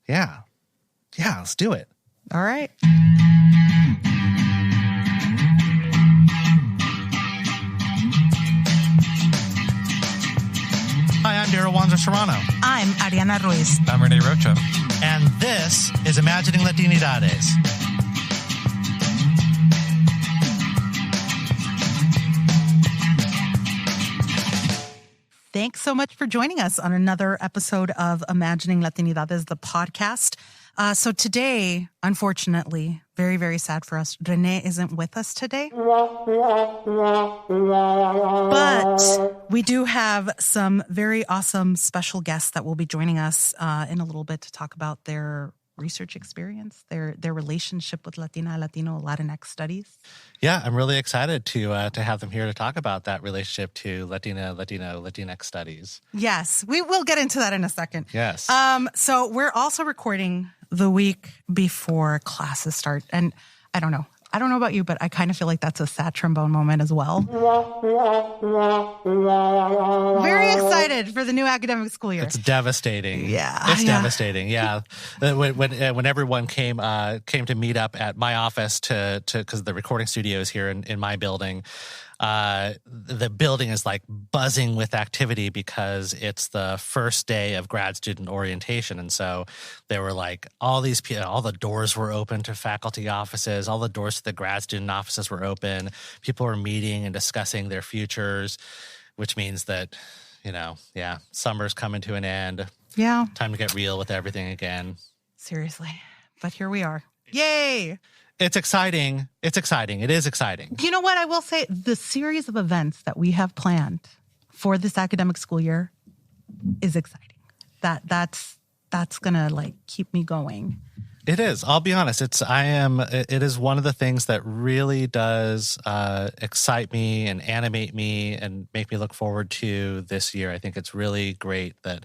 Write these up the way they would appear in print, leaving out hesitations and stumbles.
Yeah. Yeah, let's do it. All right. Hi, I'm Darrel Serrano. I'm Ariana Ruiz. I'm Renee Rocha. And this is Imagining Latinidades. Thanks so much for joining us on another episode of Imagining Latinidades, the podcast. So today, unfortunately, very, very sad for us, Renee isn't with us today. But we do have some very awesome special guests that will be joining us in a little bit to talk about their research experience, their relationship with Latina, Latino, Latinx studies. Yeah, I'm really excited to have them here to talk about that relationship to Latina, Latino, Latinx studies. Yes, we will get into that in a second. Yes. So we're also recording the week before classes start. And I don't know about you, but I kind of feel like that's a sad trombone moment as well. Very excited for the new academic school year. It's devastating. Yeah. It's devastating. Yeah. When everyone came to meet up at my office because the recording studio is here in my building, the building is like buzzing with activity because it's the first day of grad student orientation. And so there were like all these people, all the doors were open to faculty offices, all the doors to the grad student offices were open. People were meeting and discussing their futures, which means that, summer's coming to an end. Yeah. Time to get real with everything again. Seriously. But here we are. Yay! It's exciting. It's exciting. It is exciting. You know what? I will say the series of events that we have planned for this academic school year is exciting. That's going to keep me going. It is. I'll be honest. It is one of the things that really does excite me and animate me and make me look forward to this year. I think it's really great that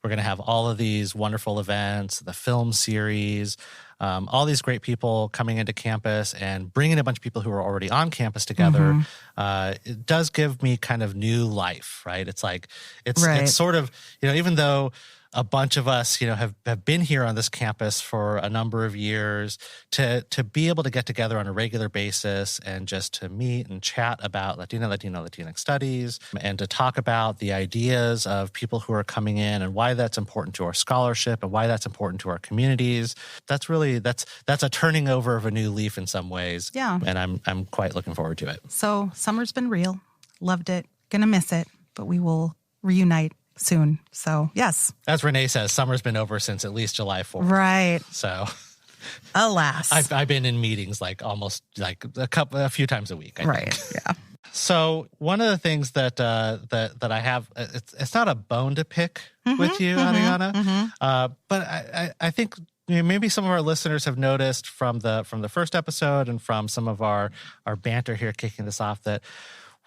we're going to have all of these wonderful events, the film series, all these great people coming into campus and bringing a bunch of people who are already on campus together. Mm-hmm. It does give me kind of new life, right? It's like, it's sort of, even though a bunch of us, have been here on this campus for a number of years, to be able to get together on a regular basis and just to meet and chat about Latina, Latino, Latinx studies and to talk about the ideas of people who are coming in and why that's important to our scholarship and why that's important to our communities. That's a turning over of a new leaf in some ways. Yeah. And I'm quite looking forward to it. So summer's been real. Loved it. Gonna miss it, but we will reunite soon. So, yes. As Renee says, summer's been over since at least July 4th. Right. So, alas. I've been in meetings almost a few times a week. I think. Yeah. So, one of the things that I have, it's not a bone to pick with you, Ariana, but I think maybe some of our listeners have noticed from the first episode and from some of our banter here kicking this off that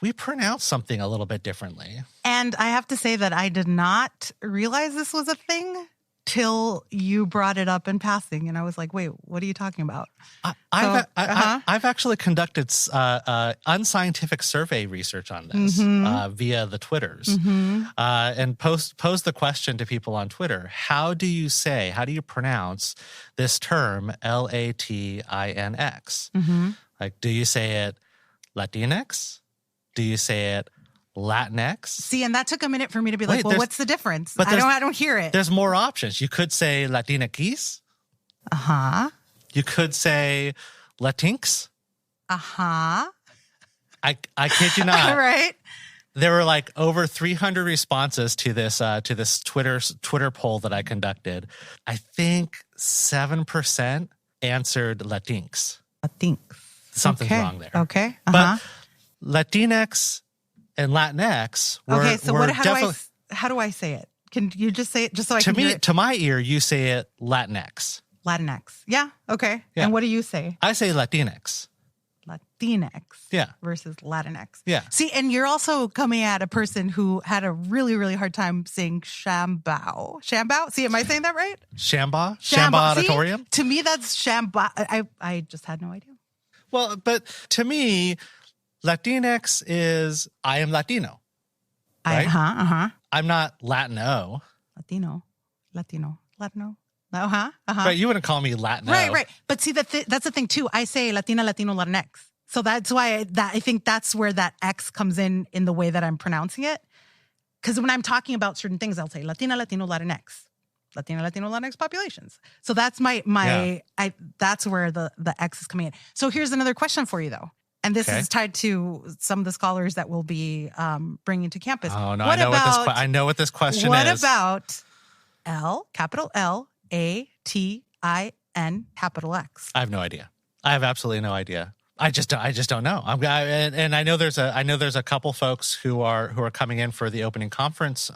we pronounce something a little bit differently. And I have to say that I did not realize this was a thing till you brought it up in passing. And I was like, wait, what are you talking about? I've actually conducted unscientific survey research on this via the Twitters and posed the question to people on Twitter. How do you pronounce this term Latinx? Like, do you say it Latinx? Do you say it Latinx? See, and that took a minute for me to be like, well, what's the difference? But I don't hear it. There's more options. You could say Latinx. You could say Latinx. I kid you not. Right. There were over 300 responses to this Twitter poll that I conducted. I think 7% answered Latinx. Something's wrong there. Okay. But Latinx and Latinx were how do I say it? Can you just say it just so I can hear it? To my ear, you say it Latinx. Latinx. Yeah. Okay. Yeah. And what do you say? I say Latinx. Latinx. Yeah. Versus Latinx. Yeah. See, and you're also coming at a person who had a really, really hard time saying Shambao. Shambao? See, am I saying that right? Shamba? Shamba Auditorium? See, to me, that's Shamba. I just had no idea. Well, but to me, Latinx is I am Latino. Right? I'm not Latino. Latino. Right, you wouldn't call me Latino. Right. But see, that's the thing too. I say Latina, Latino, Latinx. So that's why I think that's where that X comes in the way that I'm pronouncing it. Because when I'm talking about certain things, I'll say Latina, Latino, Latinx. Latina, Latino, Latinx populations. So that's that's where the X is coming in. So here's another question for you, though. And this is tied to some of the scholars that we'll be bringing to campus. Oh, no, I know what this question is. What about L, capital L, A-T-I-N, capital X? I have no idea. I have absolutely no idea. I just don't know. And I know there's a couple folks who are coming in for the opening conference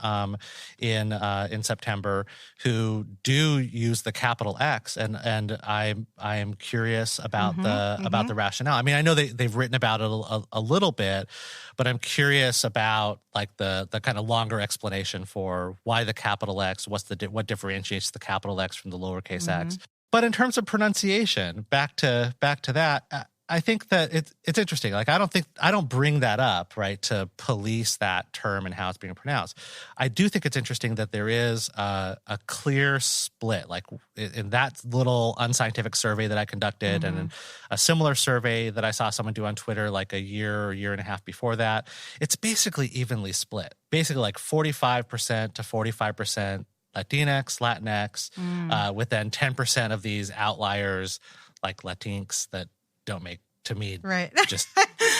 in September who do use the capital X, and I am curious about about the rationale. I mean, I know they've written about it a little bit, but I'm curious about like the kind of longer explanation for why the capital X. What differentiates the capital X from the lowercase x. But in terms of pronunciation, back to that. I think that it's interesting. Like, I don't bring that up, right, to police that term and how it's being pronounced. I do think it's interesting that there is a clear split, like in that little unscientific survey that I conducted and in a similar survey that I saw someone do on Twitter like a year and a half before that. It's basically evenly split, basically like 45% to 45% Latinx, Latinx, with then 10% of these outliers like Latinx that don't make, to me, just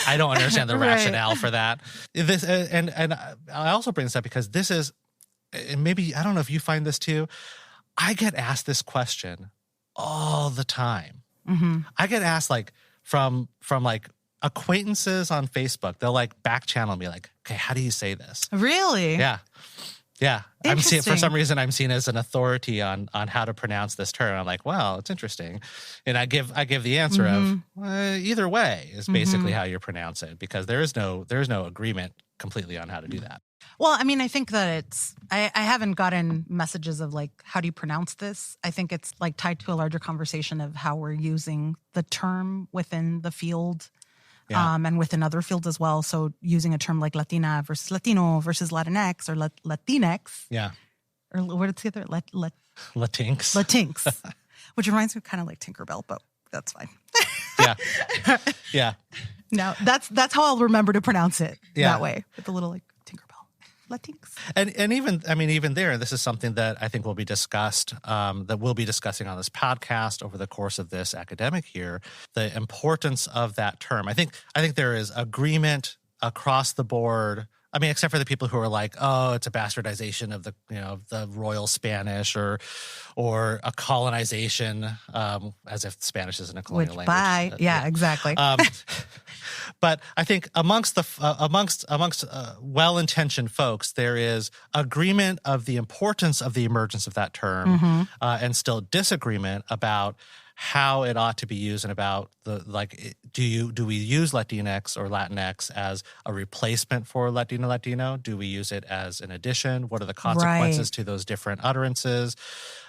I don't understand the rationale for that. This and I also bring this up because this is, and maybe I don't know if you find this too. I get asked this question all the time. I get asked like from like acquaintances on Facebook. They'll like back channel me like, okay, how do you say this? Really? Yeah. For some reason, I'm seen as an authority on how to pronounce this term. I'm like, well, it's interesting. And I give the answer of either way is basically how you pronounce it, because there is no agreement completely on how to do that. Well, I mean, I think that I haven't gotten messages of like, how do you pronounce this? I think it's like tied to a larger conversation of how we're using the term within the field. And within other fields as well. So using a term like Latina versus Latino versus Latinx or Latinx. Yeah. Or what's the other? Latinx. Latinx. Which reminds me kind of like Tinkerbell, but that's fine. Yeah. No, that's how I'll remember to pronounce it that way. With a little like Tinkerbell. Latinx. And even there, this is something that I think will be discussed, that we'll be discussing on this podcast over the course of this academic year, the importance of that term. I think there is agreement across the board. I mean, except for the people who are like, oh, it's a bastardization of the Royal Spanish or a colonization, as if Spanish isn't a colonial language. Exactly. But I think amongst well-intentioned folks, there is agreement of the importance of the emergence of that term, and still disagreement about how it ought to be used and about do we use Latinx or Latinx as a replacement for Latino? Do we use it as an addition? What are the consequences to those different utterances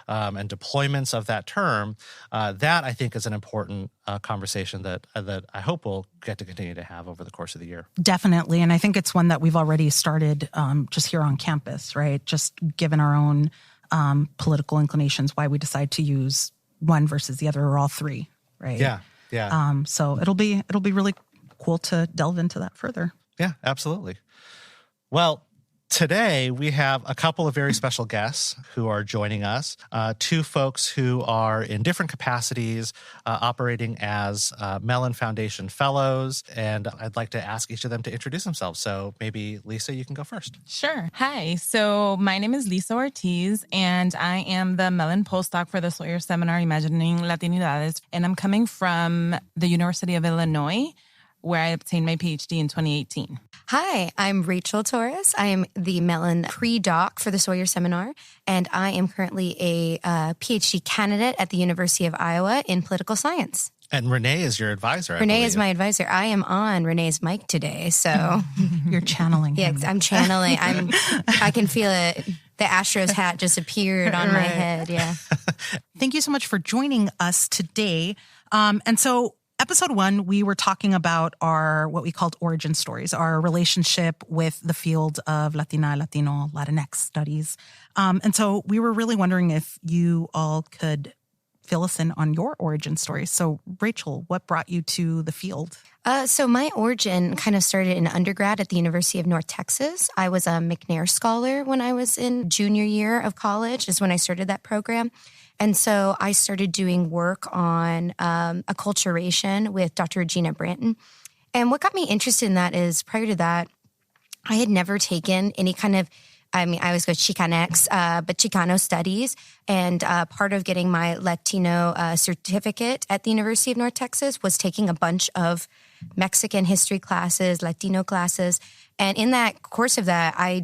and deployments of that term? That I think is an important conversation that I hope we'll get to continue to have over the course of the year. Definitely, and I think it's one that we've already started just here on campus, right? Just given our own political inclinations, why we decide to use one versus the other or all three, right? Yeah. So it'll be really cool to delve into that further. Yeah, absolutely. Well, today we have a couple of very special guests who are joining us. Two folks who are in different capacities, operating as Mellon Foundation Fellows, and I'd like to ask each of them to introduce themselves. So maybe Lisa, you can go first. Sure. Hi. So my name is Lisa Ortiz, and I am the Mellon Postdoc for the Sawyer Seminar Imagining Latinidades, and I'm coming from the University of Illinois, where I obtained my PhD in 2018. Hi, I'm Rachel Torres. I am the Mellon pre-doc for the Sawyer Seminar, and I am currently a PhD candidate at the University of Iowa in political science. And Renee is your advisor. Renee is my advisor. I am on Renee's mic today, so you're channeling him. Yeah, I'm channeling. I can feel it. The Astros hat just appeared on my head. Yeah. Thank you so much for joining us today. And so, episode 1, we were talking about our, what we called origin stories, our relationship with the field of Latina, Latino, Latinx studies. And so we were really wondering if you all could fill us in on your origin story. So Rachel, what brought you to the field? So my origin kind of started in undergrad at the University of North Texas. I was a McNair Scholar when I was in junior year of college is when I started that program. And so I started doing work on acculturation with Dr. Regina Branton. And what got me interested in that is prior to that, I had never taken any kind of, I always go Chicanx, but Chicano studies. And part of getting my Latino certificate at the University of North Texas was taking a bunch of Mexican history classes, Latino classes. And in that course of that, I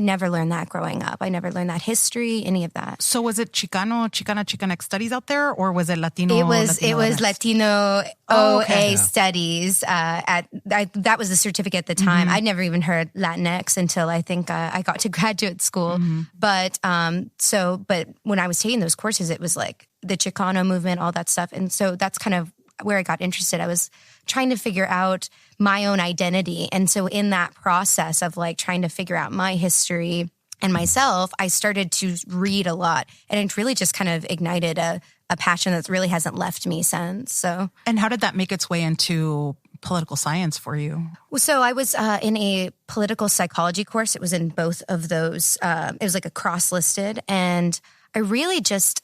never learned that growing up. I never learned that history, any of that. So was it Chicanx studies out there, or was it Latino? It was Latino OA studies. That was the certificate at the time. I'd never even heard Latinx until I think I got to graduate school. But when I was taking those courses, it was like the Chicano movement, all that stuff. And so that's kind of where I got interested. I was trying to figure out my own identity. And so in that process of like trying to figure out my history and myself, I started to read a lot. And it really just kind of ignited a passion that really hasn't left me since. So, and how did that make its way into political science for you? So I was in a political psychology course. It was in both of those. It was like a cross-listed. And I really just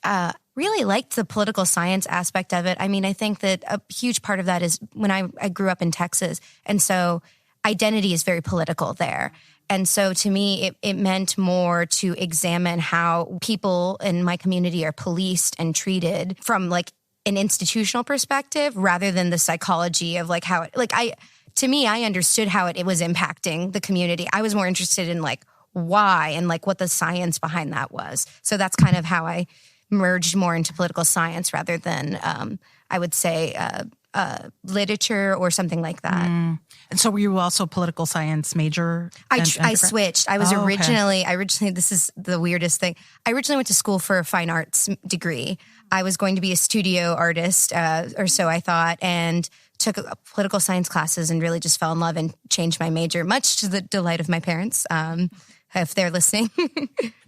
really liked the political science aspect of it. I mean, I think that a huge part of that is when I grew up in Texas. And so identity is very political there. And so to me, it meant more to examine how people in my community are policed and treated from like an institutional perspective rather than the psychology of like how it, like to me, I understood how it was impacting the community. I was more interested in like why and like what the science behind that was. So that's kind of how I merged more into political science rather than, I would say, literature or something like that. And so were you also a political science major? I switched. I was originally, this is the weirdest thing. I originally went to school for a fine arts degree. I was going to be a studio artist, or so I thought, and took political science classes and really just fell in love and changed my major, much to the delight of my parents, if they're listening.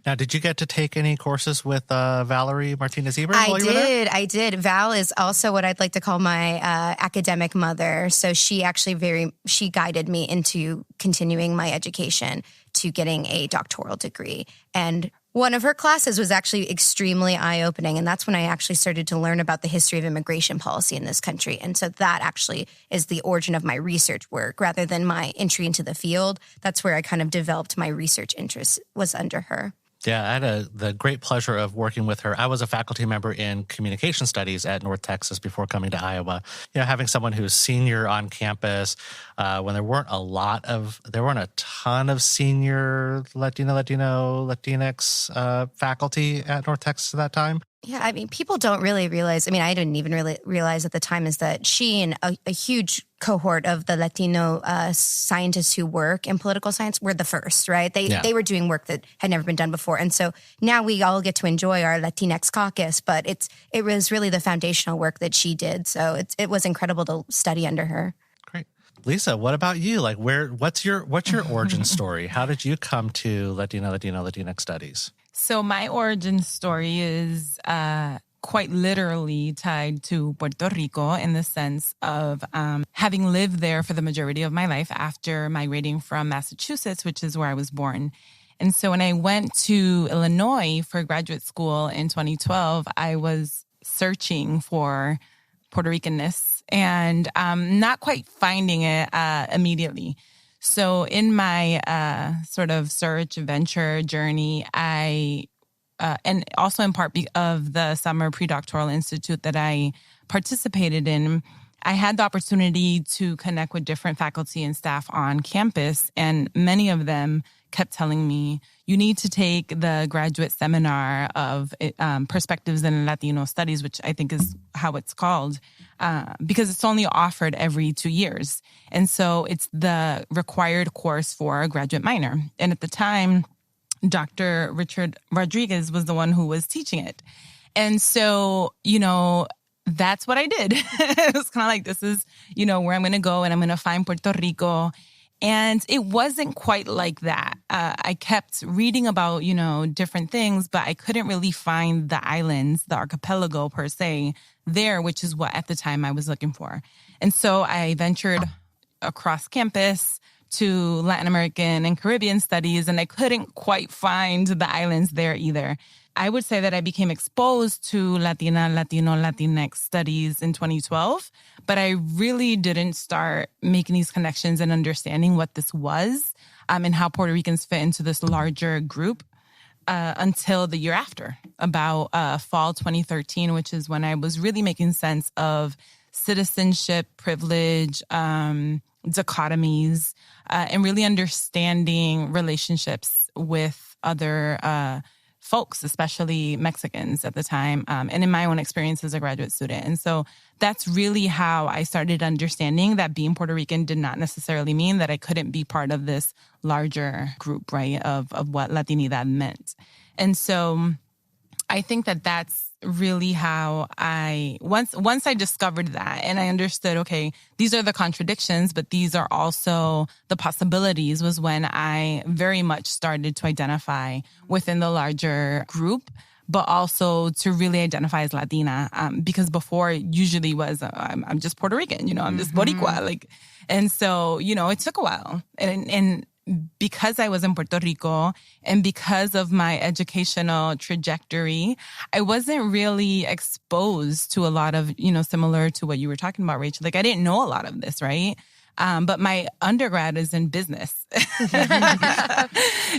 Now, did you get to take any courses with Valerie Martinez-Ebert while you were there? I did. Val is also what I'd like to call my academic mother. So she actually she guided me into continuing my education to getting a doctoral degree. And one of her classes was actually extremely eye-opening, and that's when I actually started to learn about the history of immigration policy in this country. And so that actually is the origin of my research work rather than my entry into the field. That's where I kind of developed my research interest, was under her. Yeah, I had the great pleasure of working with her. I was a faculty member in communication studies at North Texas before coming to Iowa. You know, having someone who's senior on campus when there weren't a ton of senior Latinx faculty at North Texas at that time. Yeah, I mean, people don't really realize, I didn't even really realize at the time, is that she and a huge cohort of the Latino scientists who work in political science were the first, right? They were doing work that had never been done before. And so now we all get to enjoy our Latinx caucus, but it was really the foundational work that she did. So it was incredible to study under her. Great. Lisa, what about you? Like, what's your origin story? How did you come to Latinx studies? So my origin story is quite literally tied to Puerto Rico in the sense of having lived there for the majority of my life after migrating from Massachusetts, which is where I was born. And so when I went to Illinois for graduate school in 2012, I was searching for Puerto Ricanness and not quite finding it immediately. So in my sort of search, venture journey, and also in part of the summer predoctoral institute that I participated in, I had the opportunity to connect with different faculty and staff on campus, and many of them kept telling me, you need to take the graduate seminar of Perspectives in Latino Studies, which I think is how it's called, because it's only offered every 2 years. And so it's the required course for a graduate minor. And at the time, Dr. Richard Rodriguez was the one who was teaching it. And so, that's what I did. It was kind of like, this is, where I'm going to go, and I'm going to find Puerto Rico. And it wasn't quite like that. I kept reading about, different things, but I couldn't really find the islands, the archipelago per se there, which is what at the time I was looking for. And so I ventured across campus to Latin American and Caribbean studies, and I couldn't quite find the islands there either. I would say that I became exposed to Latina, Latino, Latinx studies in 2012, but I really didn't start making these connections and understanding what this was and how Puerto Ricans fit into this larger group until the year after, about fall 2013, which is when I was really making sense of citizenship, privilege, dichotomies, and really understanding relationships with other folks, especially Mexicans at the time, and in my own experience as a graduate student. And so that's really how I started understanding that being Puerto Rican did not necessarily mean that I couldn't be part of this larger group, right, of what Latinidad meant. And so I think that that's really how once I discovered that and I understood, okay, these are the contradictions, but these are also the possibilities, was when I very much started to identify within the larger group, but also to really identify as Latina, because before it usually was, I'm just Puerto Rican, I'm just Boricua, and so, it took a while. And because I was in Puerto Rico and because of my educational trajectory, I wasn't really exposed to a lot of, similar to what you were talking about, Rachel. I didn't know a lot of this, right? But my undergrad is in business.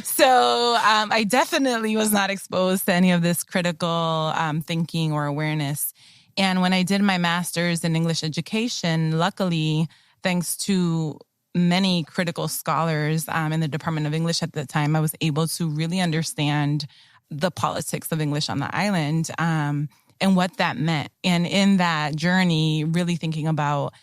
So I definitely was not exposed to any of this critical thinking or awareness. And when I did my master's in English education, luckily, thanks to many critical scholars in the Department of English at the time, I was able to really understand the politics of English on the island and what that meant. And in that journey, really thinking about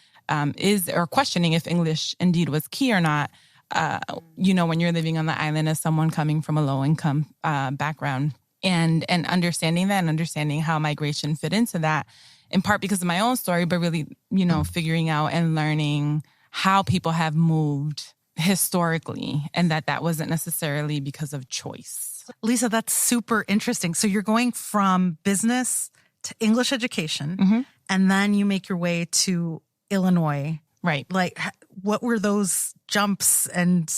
questioning if English indeed was key or not, when you're living on the island as someone coming from a low-income background, and understanding that and understanding how migration fit into that, in part because of my own story, but really, figuring out and learning how people have moved historically, and that wasn't necessarily because of choice. Lisa, that's super interesting. So you're going from business to English education, and then you make your way to Illinois. Right. What were those jumps and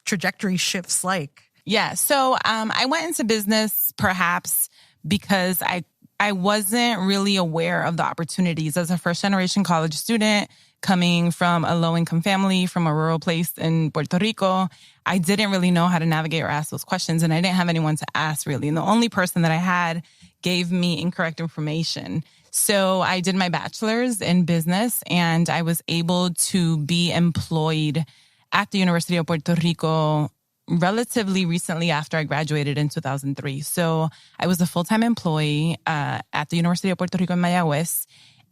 trajectory shifts like? Yeah. So I went into business perhaps because I wasn't really aware of the opportunities as a first-generation college student coming from a low-income family, from a rural place in Puerto Rico. I didn't really know how to navigate or ask those questions, and I didn't have anyone to ask, really. And the only person that I had gave me incorrect information. So I did my bachelor's in business, and I was able to be employed at the University of Puerto Rico relatively recently after I graduated in 2003. So I was a full-time employee at the University of Puerto Rico in Mayagüez.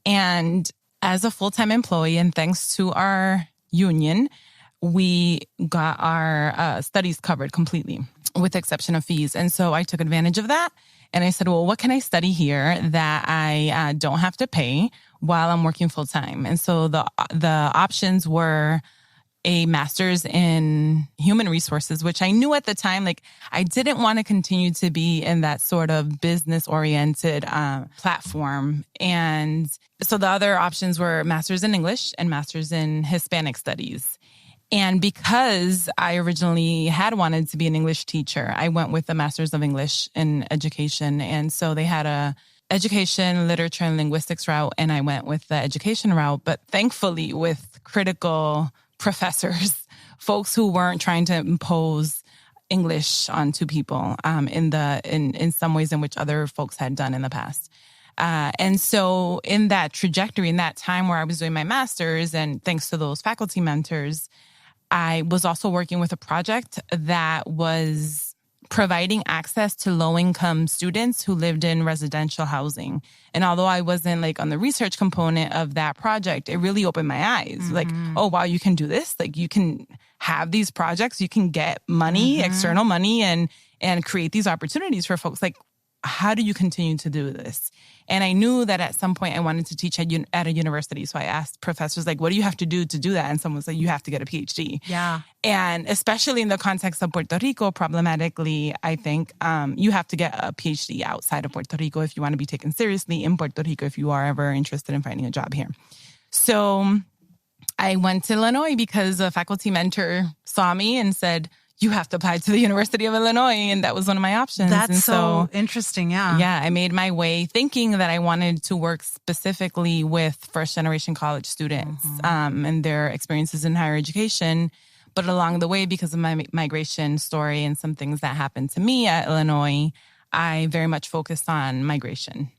And as a full-time employee, and thanks to our union, we got our studies covered completely, with the exception of fees. And so I took advantage of that. And I said, well, what can I study here that I don't have to pay while I'm working full-time? And so the options were a master's in human resources, which I knew at the time, I didn't want to continue to be in that sort of business-oriented platform. And so the other options were master's in English and master's in Hispanic studies. And because I originally had wanted to be an English teacher, I went with the master's of English in education. And so they had a education, literature, and linguistics route, and I went with the education route, but thankfully with critical professors, folks who weren't trying to impose English onto people in some ways in which other folks had done in the past. And so in that trajectory, in that time where I was doing my master's, and thanks to those faculty mentors, I was also working with a project that was providing access to low-income students who lived in residential housing. And although I wasn't on the research component of that project, it really opened my eyes. Oh, wow, you can do this. You can have these projects, you can get money, external money, and create these opportunities for folks. how do you continue to do this? And I knew that at some point I wanted to teach at a university. So I asked professors, like, what do you have to do that? And someone was like, you have to get a PhD. Yeah. And especially in the context of Puerto Rico, problematically, I think you have to get a PhD outside of Puerto Rico if you want to be taken seriously in Puerto Rico, if you are ever interested in finding a job here. So I went to Illinois because a faculty mentor saw me and said, you have to apply to the University of Illinois. And that was one of my options. That's and so interesting. Yeah. Yeah. I made my way thinking that I wanted to work specifically with first generation college students and their experiences in higher education. But along the way, because of my migration story and some things that happened to me at Illinois, I very much focused on migration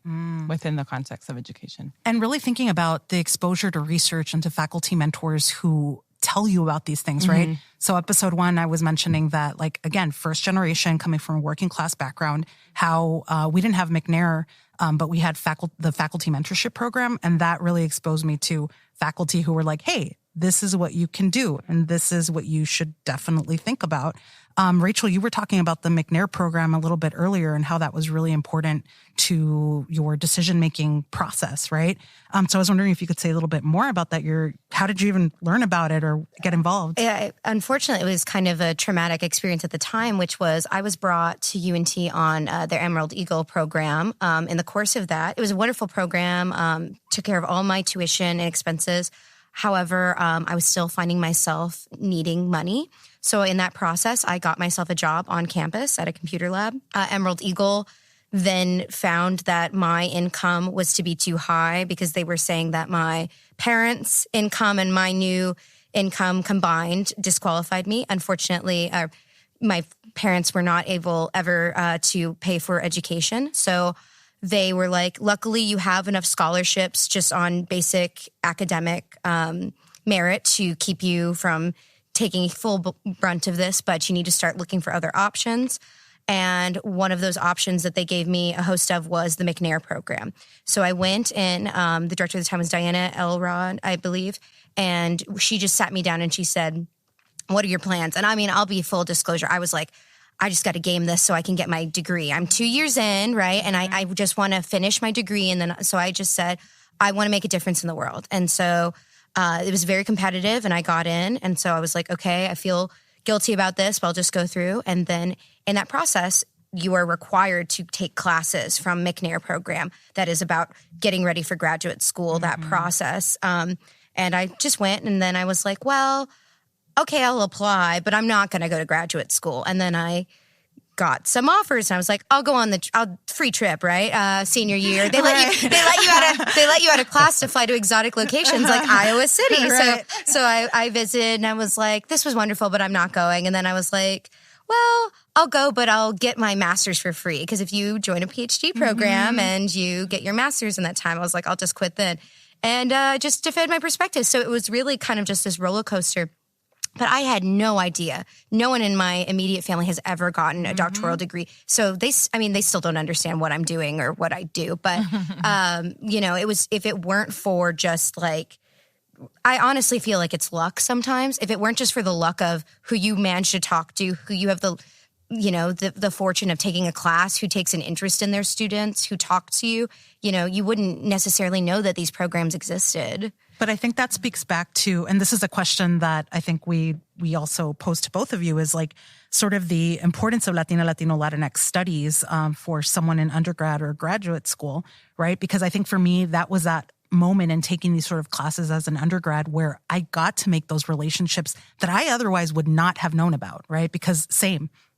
within the context of education. And really thinking about the exposure to research and to faculty mentors who tell you about these things, right? So episode 1, I was mentioning that, like, again, first generation coming from a working class background, how we didn't have McNair, but we had the faculty mentorship program. And that really exposed me to faculty who were like, hey, this is what you can do. And this is what you should definitely think about. Rachel, you were talking about the McNair program a little bit earlier and how that was really important to your decision-making process, right? So I was wondering if you could say a little bit more about that. How did you even learn about it or get involved? Yeah, unfortunately, it was kind of a traumatic experience at the time, which was I was brought to UNT on their Emerald Eagle program. In the course of that, it was a wonderful program, took care of all my tuition and expenses. However, I was still finding myself needing money. So in that process, I got myself a job on campus at a computer lab. Emerald Eagle then found that my income was to be too high because they were saying that my parents' income and my new income combined disqualified me. Unfortunately, my parents were not able ever to pay for education. So they were like, luckily you have enough scholarships just on basic academic merit to keep you from taking full brunt of this, but you need to start looking for other options. And one of those options that they gave me a host of was the McNair program. So I went and the director at the time was Diana Elrod, I believe. And she just sat me down and she said, what are your plans? And I mean, I'll be full disclosure. I was like, I just got to game this so I can get my degree. I'm 2 years in, right? And I just want to finish my degree. And then, so I just said, I want to make a difference in the world. And so it was very competitive and I got in. And so I was like, okay, I feel guilty about this, but I'll just go through. And then in that process, you are required to take classes from McNair program that is about getting ready for graduate school, that process. And I just went and then I was like, well, okay, I'll apply, but I'm not going to go to graduate school. And then I got some offers and I was like, I'll go on the free trip, right? Senior year. They let you out of class to fly to exotic locations like Iowa City. Right. So I visited and I was like, this was wonderful, but I'm not going. And then I was like, well, I'll go, but I'll get my master's for free. Because if you join a PhD program and you get your master's in that time, I was like, I'll just quit then. And just defend my perspective. So it was really kind of just this roller coaster. But I had no idea. No one in my immediate family has ever gotten a doctoral degree. So they still don't understand what I'm doing or what I do. But, it was, if it weren't for just like, I honestly feel like it's luck sometimes. If it weren't just for the luck of who you manage to talk to, who you have the fortune of taking a class, who takes an interest in their students, who talk to you, you wouldn't necessarily know that these programs existed. But I think that speaks back to, and this is a question that I think we also pose to both of you, is like sort of the importance of Latino, Latinx studies for someone in undergrad or graduate school, right? Because I think for me, that was that moment in taking these sort of classes as an undergrad where I got to make those relationships that I otherwise would not have known about, right? Because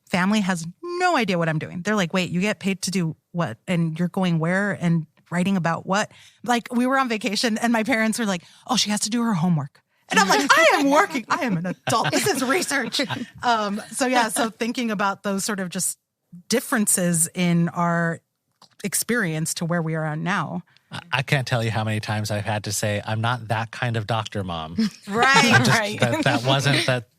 family has no idea what I'm doing. They're like, wait, you get paid to do what? And you're going where? And writing about what? Like, we were on vacation and my parents were like, oh, she has to do her homework. And I'm like, I am working. I am an adult. This is research. So thinking about those sort of just differences in our experience to where we are at now. I can't tell you how many times I've had to say, I'm not that kind of doctor, Mom. Right.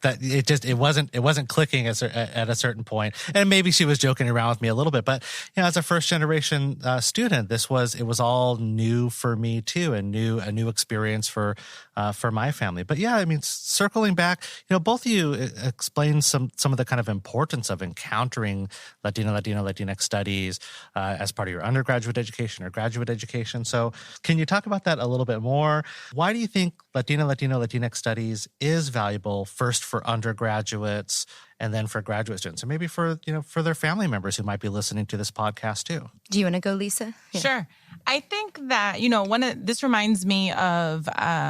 It wasn't clicking at a certain point. And maybe she was joking around with me a little bit, but as a first generation student, it was all new for me too, and a new experience for my family. But yeah, I mean, circling back, both of you explained some of the kind of importance of encountering Latinx studies as part of your undergraduate education or graduate education. So can you talk about that a little bit more? Why do you think Latinx studies is valuable, first for undergraduates and then for graduate students, and maybe for their family members who might be listening to this podcast too? Do you want to go, Lisa? Yeah. Sure. I think that, this reminds me of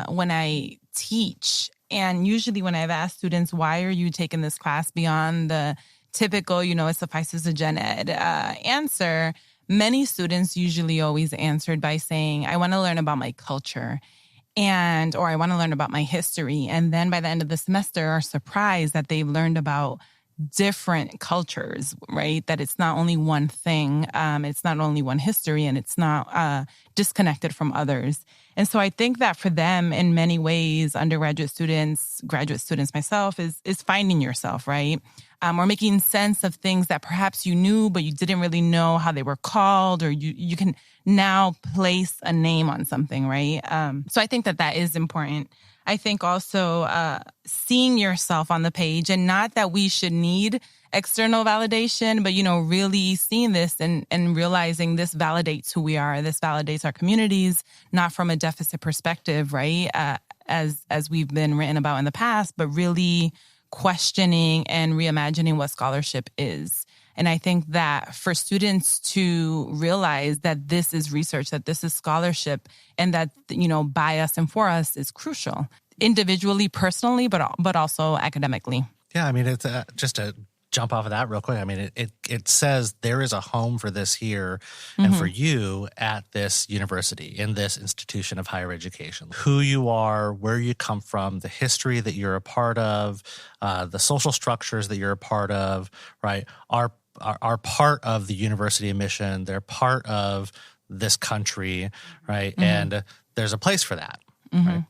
when I teach, and usually when I've asked students, why are you taking this class beyond the typical, it suffices a gen ed answer, many students usually always answered by saying, I want to learn about my culture, or I want to learn about my history. And then by the end of the semester are surprised that they've learned about different cultures, right? That it's not only one thing, it's not only one history, and it's not disconnected from others. And so I think that for them, in many ways, undergraduate students, graduate students, myself, is finding yourself, right? Or making sense of things that perhaps you knew, but you didn't really know how they were called, or you can now place a name on something, right? So I think that is important. I think also seeing yourself on the page, and not that we should need external validation, but, really seeing this and realizing this validates who we are. This validates our communities, not from a deficit perspective, right? As we've been written about in the past, but really questioning and reimagining what scholarship is. And I think that for students to realize that this is research, that this is scholarship, and that, by us and for us is crucial, individually, personally, but also academically. Yeah, I mean, it's just to jump off of that real quick. I mean, it says there is a home for this here and for you at this university, in this institution of higher education. Who you are, where you come from, the history that you're a part of, the social structures that you're a part of, right, are part of the university mission. They're part of this country, right? And there's a place for that, right?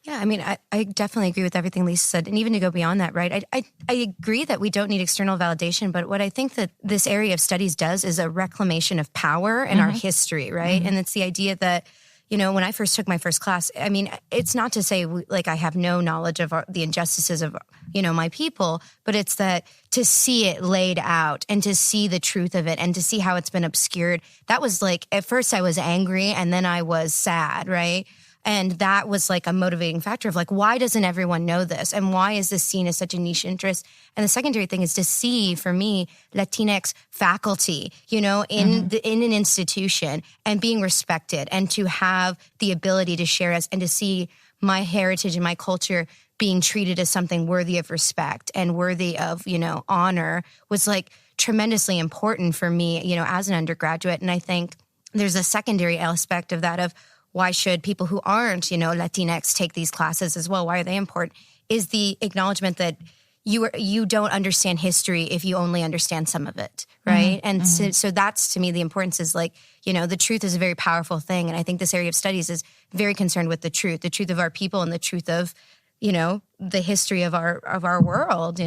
Yeah, I mean, I definitely agree with everything Lisa said. And even to go beyond that, right, I agree that we don't need external validation. But what I think that this area of studies does is a reclamation of power in our history, right? And it's the idea that, when I first took my first class, I mean, it's not to say I have no knowledge of the injustices of, my people, but it's that to see it laid out and to see the truth of it and to see how it's been obscured. That was at first I was angry and then I was sad, right? And that was a motivating factor of why doesn't everyone know this? And why is this seen as such a niche interest? And the secondary thing is to see, for me, Latinx faculty, in an institution and being respected, and to have the ability to share us and to see my heritage and my culture being treated as something worthy of respect and worthy of, honor was tremendously important for me, as an undergraduate. And I think there's a secondary aspect of that of, why should people who aren't, Latinx take these classes as well? Why are they important? Is the acknowledgement that you don't understand history if you only understand some of it, right? And so that's, to me, the importance is the truth is a very powerful thing. And I think this area of studies is very concerned with the truth of our people and the truth of, the history of our world,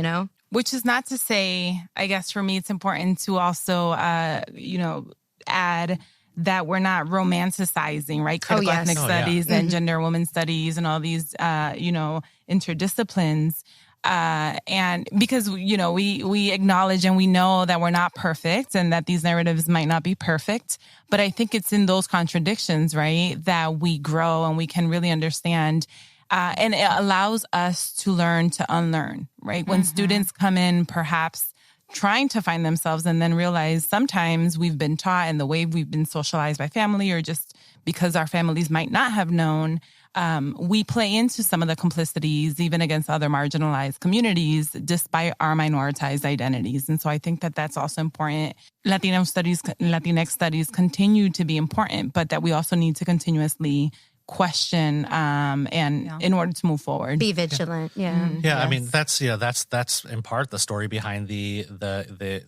Which is not to say, I guess for me, it's important to also, add that we're not romanticizing, right? Critical ethnic studies and gender women studies and all these, interdisciplines. And because, we acknowledge and we know that we're not perfect and that these narratives might not be perfect. But I think it's in those contradictions, right, that we grow and we can really understand. And it allows us to learn to unlearn, right? When students come in, perhaps trying to find themselves and then realize sometimes we've been taught and the way we've been socialized by family, or just because our families might not have known, we play into some of the complicities, even against other marginalized communities, despite our minoritized identities. And so I think that that's also important. Latinx studies continue to be important, but that we also need to continuously question and in order to move forward. Be vigilant. Yeah. Yes. I mean, that's in part the story behind the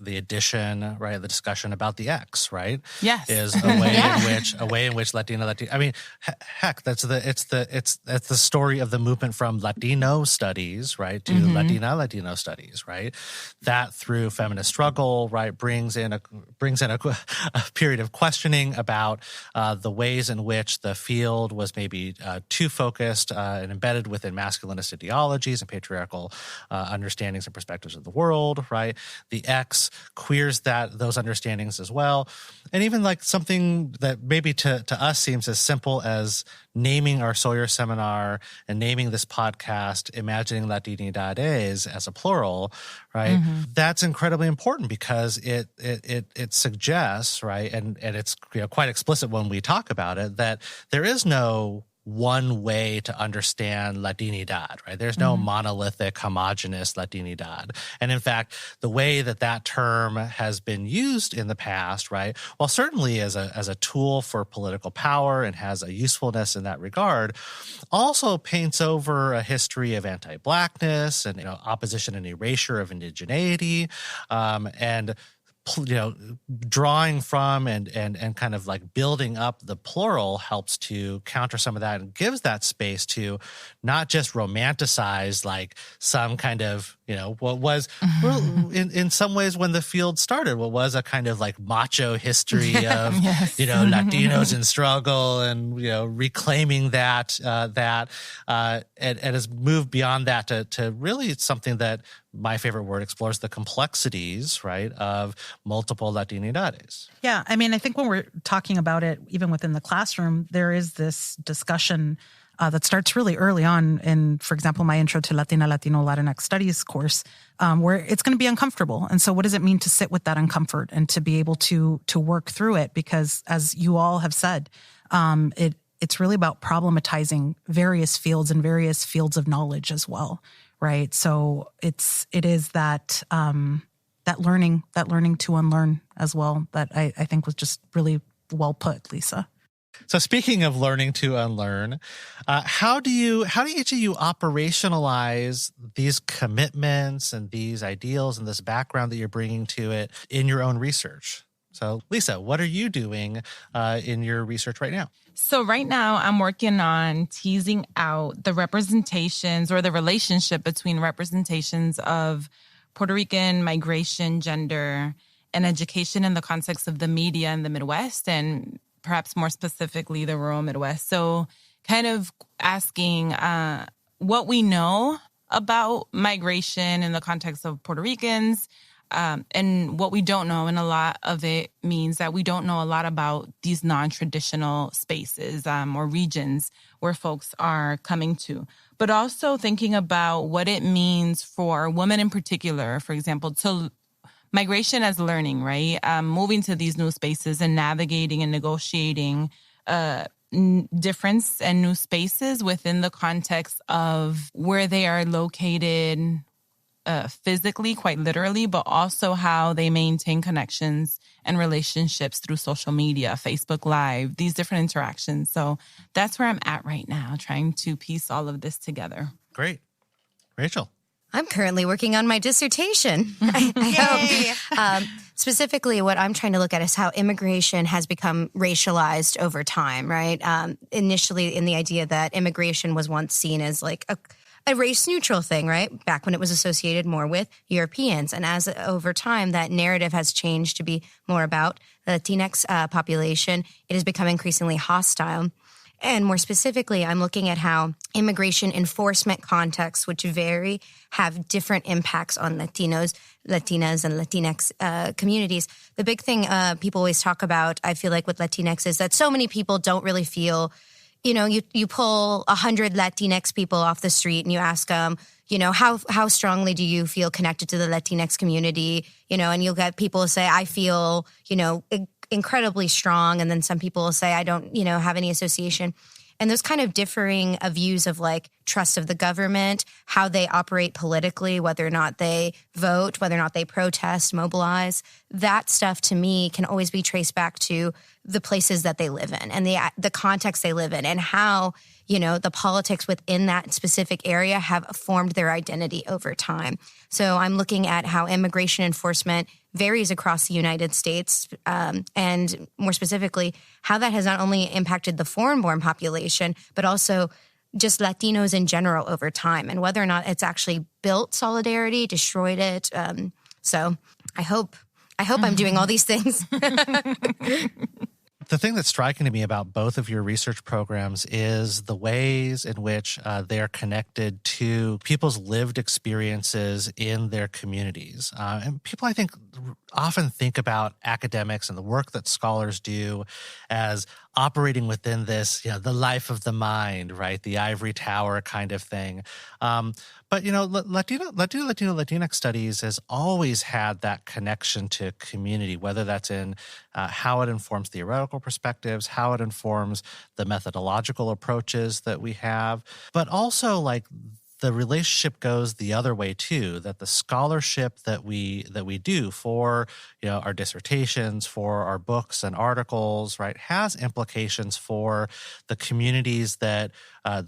edition, right? The discussion about the X, right? Yes. Is a way in which Latina. I mean, heck, that's the story of the movement from Latino studies, right, to Latino studies, right? That through feminist struggle, right, brings in a period of questioning about the ways in which the field was maybe too focused and embedded within masculinist ideologies and patriarchal understandings and perspectives of the world, right? The X queers those understandings as well. And even like something that maybe to us seems as simple as naming our Sawyer seminar and naming this podcast, Imagining Latinidades as a plural, right? That's incredibly important because it suggests, right, and it's quite explicit when we talk about it, that there is no one way to understand Latinidad, right? There's no monolithic, homogenous Latinidad. And in fact, the way that term has been used in the past, right, while certainly as a tool for political power and has a usefulness in that regard, also paints over a history of anti-Blackness and opposition and erasure of indigeneity, and drawing from and kind of like building up the plural helps to counter some of that and gives that space to not just romanticize like some kind of, what was in some ways when the field started, what was a kind of like macho history of, Latinos in struggle and, reclaiming that and has moved beyond that to really something that my favorite word explores the complexities, right, of multiple Latinidades. Yeah, I mean, I think when we're talking about it, even within the classroom, there is this discussion that starts really early on in, for example, my Intro to Latino Latinx Studies course, where it's going to be uncomfortable. And so what does it mean to sit with that uncomfort and to be able to work through it? Because as you all have said, it's really about problematizing various fields and various fields of knowledge as well. Right. So it is that learning to unlearn as well that I think was just really well put, Lisa. So speaking of learning to unlearn, how do each of you operationalize these commitments and these ideals and this background that you're bringing to it in your own research? So Lisa, what are you doing in your research right now? So right now I'm working on teasing out the representations or the relationship between representations of Puerto Rican migration, gender, and education in the context of the media in the Midwest and perhaps more specifically the rural Midwest. So kind of asking what we know about migration in the context of Puerto Ricans, and what we don't know, and a lot of it means that we don't know a lot about these non-traditional spaces or regions where folks are coming to. But also thinking about what it means for women in particular, for example, to migration as learning, right? Moving to these new spaces and navigating and negotiating difference and new spaces within the context of where they are located physically, quite literally, but also how they maintain connections and relationships through social media, Facebook Live, these different interactions. So that's where I'm at right now, trying to piece all of this together. Great. Rachel? I'm currently working on my dissertation. I hope. Specifically, what I'm trying to look at is how immigration has become racialized over time, right? Initially, in the idea that immigration was once seen as like a race-neutral thing, right? Back when it was associated more with Europeans. And as over time, that narrative has changed to be more about the Latinx population. It has become increasingly hostile. And more specifically, I'm looking at how immigration enforcement contexts, which vary, have different impacts on Latinos, Latinas, and Latinx communities. The big thing people always talk about, I feel like, with Latinx is that so many people don't really feel, you pull 100 Latinx people off the street and you ask them, how strongly do you feel connected to the Latinx community? And you'll get people say, I feel, incredibly strong. And then some people will say, I don't, have any association. And those kind of differing views of like trust of the government, how they operate politically, whether or not they vote, whether or not they protest, mobilize, that stuff to me can always be traced back to the places that they live in and the context they live in, and how, the politics within that specific area have formed their identity over time. So I'm looking at how immigration enforcement varies across the United States, and more specifically, how that has not only impacted the foreign-born population, but also just Latinos in general over time, and whether or not it's actually built solidarity, destroyed it. So I hope I'm doing all these things. The thing that's striking to me about both of your research programs is the ways in which they are connected to people's lived experiences in their communities. And people, I think, often think about academics and the work that scholars do as operating within this, the life of the mind, right? The ivory tower kind of thing. But, Latinx studies has always had that connection to community, whether that's in how it informs theoretical perspectives, how it informs the methodological approaches that we have, but also the relationship goes the other way too, that the scholarship that we do for, our dissertations, for our books and articles, right, has implications for the communities that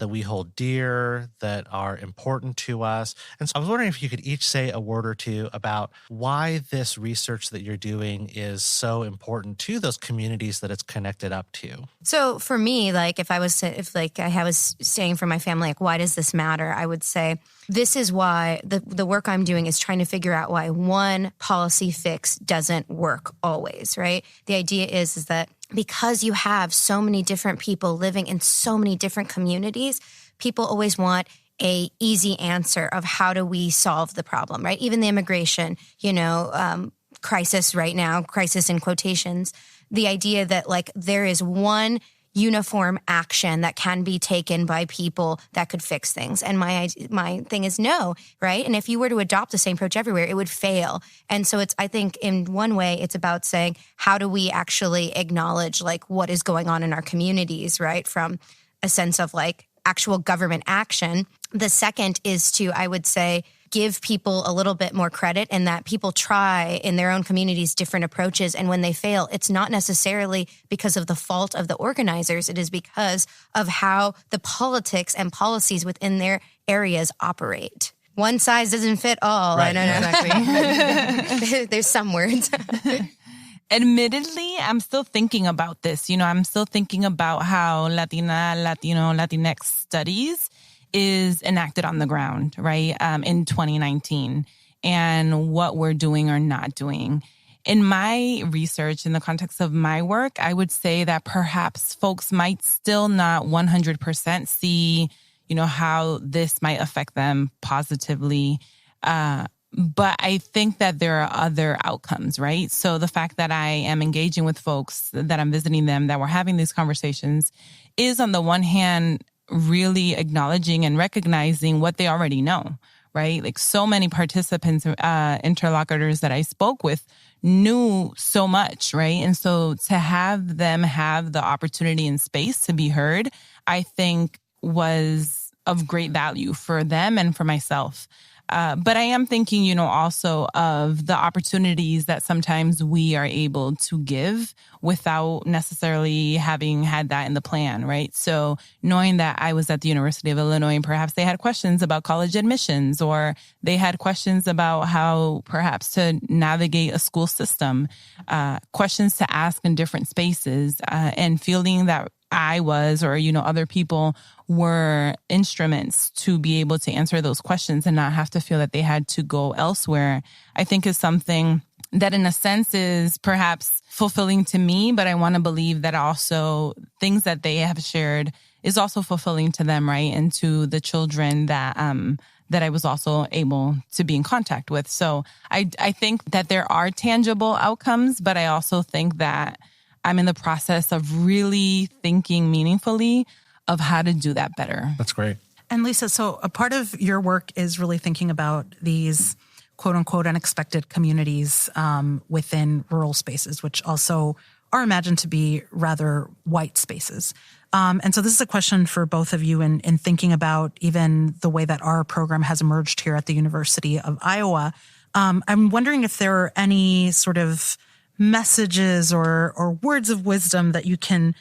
we hold dear, that are important to us. And so I was wondering if you could each say a word or two about why this research that you're doing is so important to those communities that it's connected up to. So for me, if I was saying for my family, why does this matter? I would say this is why the work I'm doing is trying to figure out why one policy fix doesn't work always, right? The idea is that because you have so many different people living in so many different communities, people always want a easy answer of how do we solve the problem, right? Even the immigration, crisis right now, crisis in quotations, the idea that there is one uniform action that can be taken by people that could fix things. And my thing is no, right? And if you were to adopt the same approach everywhere, it would fail. And so I think in one way, it's about saying, how do we actually acknowledge what is going on in our communities, right? From a sense of actual government action. The second is to, I would say, give people a little bit more credit, and that people try in their own communities different approaches. And when they fail, it's not necessarily because of the fault of the organizers. It is because of how the politics and policies within their areas operate. One size doesn't fit all. Right. I don't know exactly. There's some words. Admittedly, I'm still thinking about this. I'm still thinking about how Latina, Latino, Latinx studies is enacted on the ground, right, in 2019, and what we're doing or not doing. In my research, in the context of my work, I would say that perhaps folks might still not 100% see, how this might affect them positively. But I think that there are other outcomes, right? So the fact that I am engaging with folks, that I'm visiting them, that we're having these conversations is, on the one hand, really acknowledging and recognizing what they already know, right? So many participants, interlocutors that I spoke with knew so much, right? And so to have them have the opportunity and space to be heard, I think was of great value for them and for myself. But I am thinking, also of the opportunities that sometimes we are able to give without necessarily having had that in the plan, right? So knowing that I was at the University of Illinois and perhaps they had questions about college admissions, or they had questions about how perhaps to navigate a school system, questions to ask in different spaces, and feeling that I was, or, other people were instruments to be able to answer those questions and not have to feel that they had to go elsewhere, I think is something that in a sense is perhaps fulfilling to me, but I want to believe that also things that they have shared is also fulfilling to them, right? And to the children that I was also able to be in contact with. So I think that there are tangible outcomes, but I also think that I'm in the process of really thinking meaningfully of how to do that better. That's great. And Lisa, so a part of your work is really thinking about these quote unquote unexpected communities within rural spaces, which also are imagined to be rather white spaces. And so this is a question for both of you in thinking about even the way that our program has emerged here at the University of Iowa. I'm wondering if there are any sort of messages or words of wisdom that you can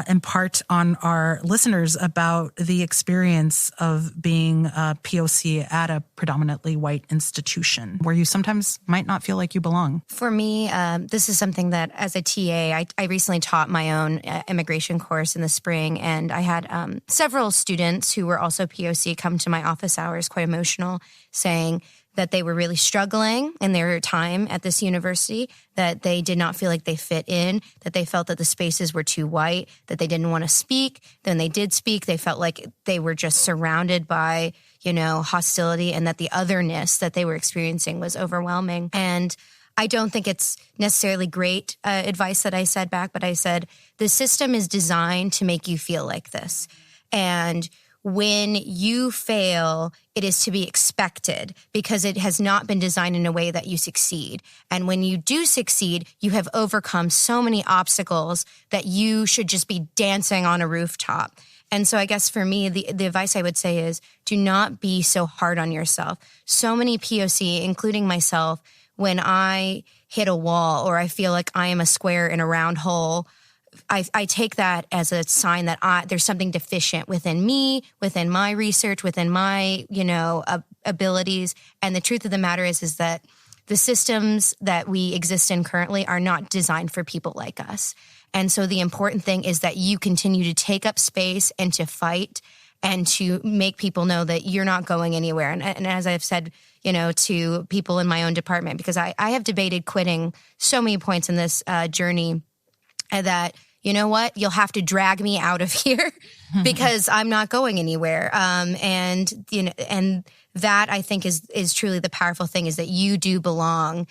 impart on our listeners about the experience of being a POC at a predominantly white institution where you sometimes might not feel like you belong? For me, this is something that as a TA, I recently taught my own immigration course in the spring, and I had several students who were also POC come to my office hours, quite emotional, saying that they were really struggling in their time at this university, that they did not feel like they fit in, that they felt that the spaces were too white, that they didn't want to speak. Then they did speak. They felt like they were just surrounded by, hostility, and that the otherness that they were experiencing was overwhelming. And I don't think it's necessarily great advice that I said back, but I said, the system is designed to make you feel like this. And when you fail, it is to be expected because it has not been designed in a way that you succeed. And when you do succeed, you have overcome so many obstacles that you should just be dancing on a rooftop. And so I guess for me, the advice I would say is do not be so hard on yourself. So many POC, including myself, when I hit a wall or I feel like I am a square in a round hole, I take that as a sign that there's something deficient within me, within my research, within my, abilities. And the truth of the matter is that the systems that we exist in currently are not designed for people like us. And so the important thing is that you continue to take up space and to fight and to make people know that you're not going anywhere. And as I've said, to people in my own department, because I have debated quitting so many points in this journey, that, you know what, you'll have to drag me out of here because I'm not going anywhere. And that I think is truly the powerful thing, is that you do belong,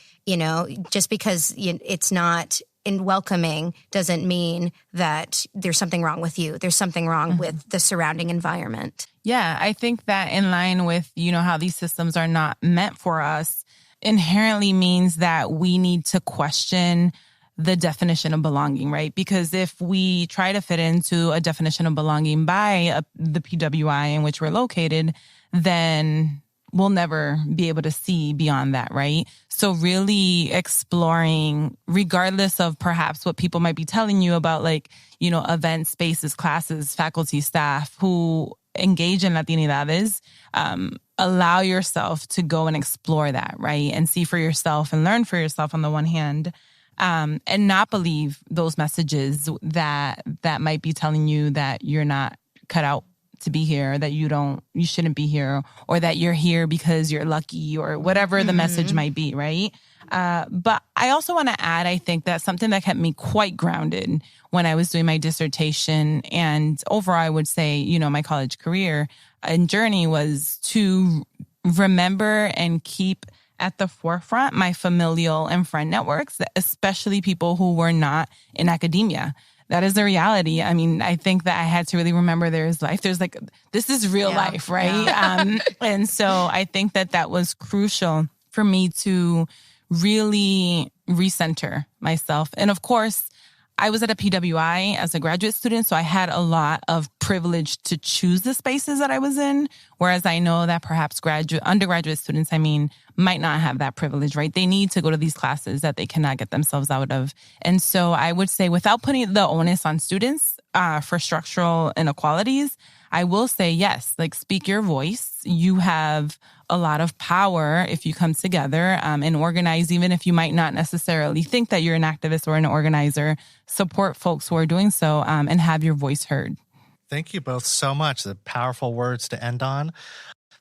just because it's not in welcoming doesn't mean that there's something wrong with you. There's something wrong with the surrounding environment. Yeah, I think that in line with, how these systems are not meant for us inherently means that we need to question the definition of belonging, right? Because if we try to fit into a definition of belonging by the PWI in which we're located, then we'll never be able to see beyond that, right? So really exploring, regardless of perhaps what people might be telling you about, events, spaces, classes, faculty, staff who engage in Latinidades, allow yourself to go and explore that, right? And see for yourself and learn for yourself on the one hand. And not believe those messages that might be telling you that you're not cut out to be here, that you shouldn't be here, or that you're here because you're lucky, or whatever the message might be, right? But I also want to add, I think that something that kept me quite grounded when I was doing my dissertation, and overall, I would say, my college career and journey, was to remember and keep at the forefront my familial and friend networks, especially people who were not in academia. That is the reality. I mean, I think that I had to really remember there is life. There's this is real life, right? Yeah. And so I think that was crucial for me to really recenter myself. And of course, I was at a PWI as a graduate student, so I had a lot of privilege to choose the spaces that I was in, whereas I know that perhaps undergraduate students, might not have that privilege, right? They need to go to these classes that they cannot get themselves out of. And so I would say, without putting the onus on students for structural inequalities, I will say, yes, speak your voice. You have a lot of power if you come together and organize, even if you might not necessarily think that you're an activist or an organizer. Support folks who are doing so and have your voice heard. Thank you both so much. The powerful words to end on.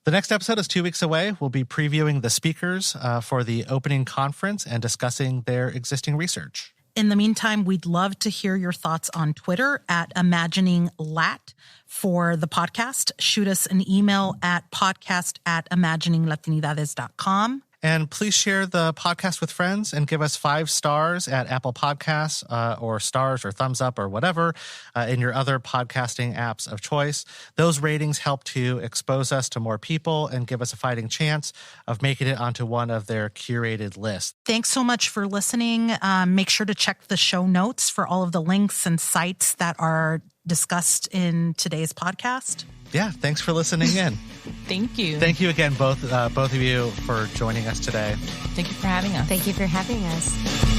The next episode is 2 weeks away. We'll be previewing the speakers for the opening conference and discussing their existing research. In the meantime, we'd love to hear your thoughts on Twitter at ImaginingLat for the podcast. Shoot us an email at podcast@imagininglatinidades.com. And please share the podcast with friends and give us 5 stars at Apple Podcasts or stars or thumbs up or whatever in your other podcasting apps of choice. Those ratings help to expose us to more people and give us a fighting chance of making it onto one of their curated lists. Thanks so much for listening. Make sure to check the show notes for all of the links and sites that are discussed in today's podcast. Yeah, thanks for listening in. Thank you. Thank you again, both of you, for joining us today. Thank you for having us. Thank you for having us.